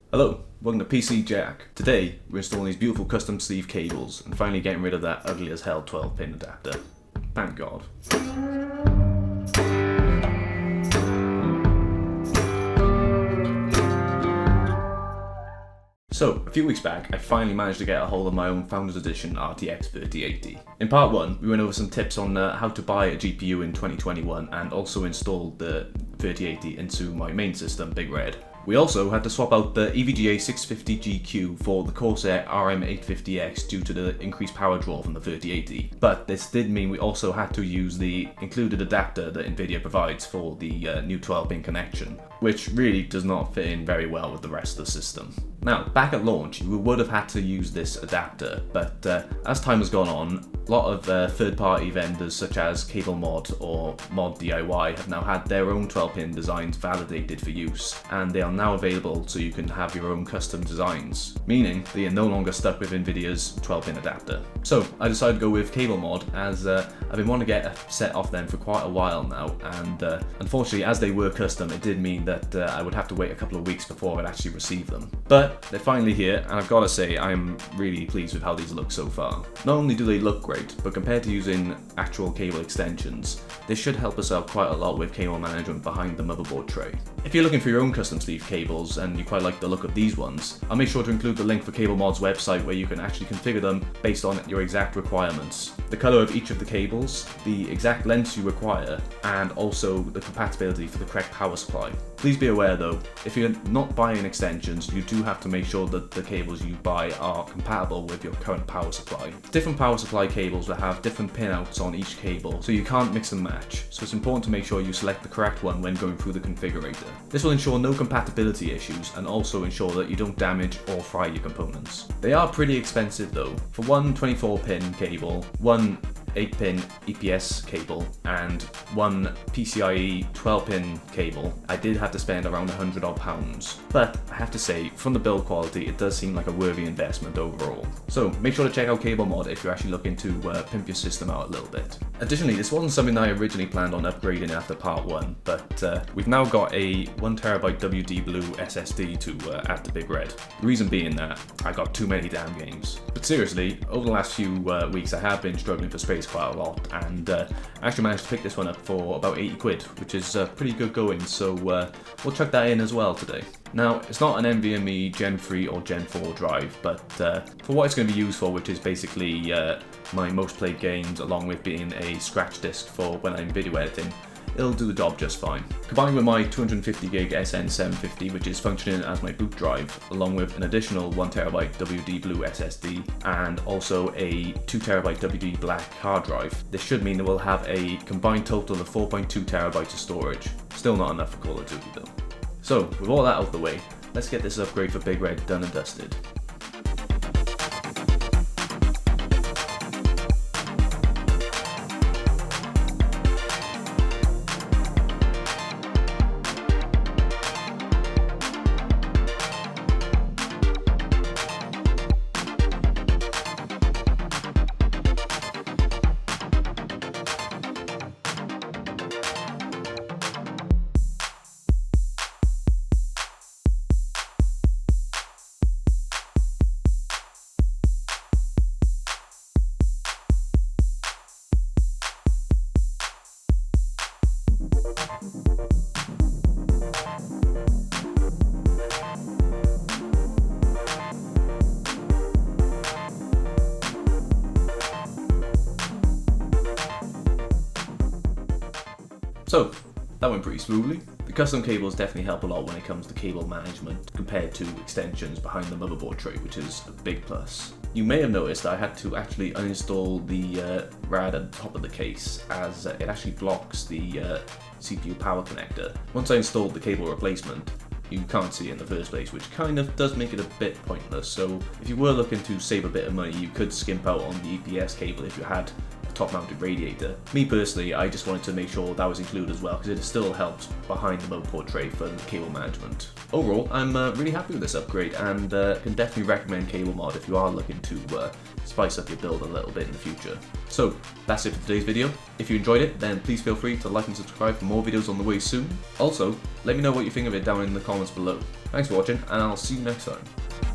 Hello, welcome to PC Jack. Today, we're installing these beautiful custom sleeve cables and finally getting rid of that ugly as hell 12-pin adapter. Thank God. So, a few weeks back, I finally managed to get a hold of my own Founders Edition RTX 3080. In part 1, we went over some tips on how to buy a GPU in 2021 and also install the 3080 into my main system, Big Red. We also had to swap out the EVGA 650GQ for the Corsair RM850X due to the increased power draw from the 3080. But this did mean we also had to use the included adapter that Nvidia provides for the new 12-pin connection, which really does not fit in very well with the rest of the system. Now, back at launch, we would have had to use this adapter, but as time has gone on, a lot of third-party vendors such as Cablemod or Mod DIY have now had their own 12-pin designs validated for use, and they are now available so you can have your own custom designs, meaning that you're no longer stuck with Nvidia's 12-pin adapter. So I decided to go with Cablemod as I've been wanting to get a set off them for quite a while now, and unfortunately as they were custom it did mean that I would have to wait a couple of weeks before I'd actually receive them. But they're finally here, and I've got to say I'm really pleased with how these look so far. Not only do they look great, but compared to using actual cable extensions, this should help us out quite a lot with cable management behind the motherboard tray. If you're looking for your own custom sleeve cables and you quite like the look of these ones, I'll make sure to include the link for Cablemod's website where you can actually configure them based on your exact requirements. The colour of each of the cables, the exact lengths you require, and also the compatibility for the correct power supply. Please be aware though, if you're not buying extensions, you do have to make sure that the cables you buy are compatible with your current power supply. Different power supply cables will have different pinouts on each cable, so you can't mix and match, so it's important to make sure you select the correct one when going through the configurator. This will ensure no compatibility issues and also ensure that you don't damage or fry your components. They are pretty expensive though. For one 24-pin cable, one 8-pin EPS cable, and one PCIe 12-pin cable, I did have to spend around £100 odd. But I have to say, from the build quality, it does seem like a worthy investment overall. So make sure to check out Cablemod if you're actually looking to pimp your system out a little bit. Additionally, this wasn't something that I originally planned on upgrading after part 1, but we've now got a 1TB WD Blue SSD to add to Big Red. The reason being that I got too many damn games. But seriously, over the last few weeks I have been struggling for space quite a lot, and I actually managed to pick this one up for about 80 quid, which is pretty good going, so we'll chuck that in as well today. Now, it's not an NVMe Gen 3 or Gen 4 drive, but for what it's going to be used for, which is basically my most played games along with being a scratch disk for when I'm video editing, it'll do the job just fine. Combined with my 250GB SN750, which is functioning as my boot drive, along with an additional 1TB WD Blue SSD and also a 2TB WD Black hard drive, this should mean that we'll have a combined total of 4.2TB of storage. Still not enough for Call of Duty though. So, with all that out of the way, let's get this upgrade for Big Red done and dusted. So, that went pretty smoothly. The custom cables definitely help a lot when it comes to cable management compared to extensions behind the motherboard tray, which is a big plus. You may have noticed that I had to actually uninstall the rad at the top of the case, as it actually blocks the CPU power connector. Once I installed the cable replacement, you can't see it in the first place, which kind of does make it a bit pointless. So if you were looking to save a bit of money, you could skimp out on the EPS cable if you had a top mounted radiator. Me personally, I just wanted to make sure that was included as well, because it still helps behind the motherboard tray for cable management. Overall, I'm really happy with this upgrade, and can definitely recommend Cablemod if you are looking to spice up your build a little bit in the future. So that's it for today's video. If you enjoyed it, then please feel free to like and subscribe for more videos on the way soon. Also, let me know what you think of it down in the comments below. Thanks for watching, and I'll see you next time.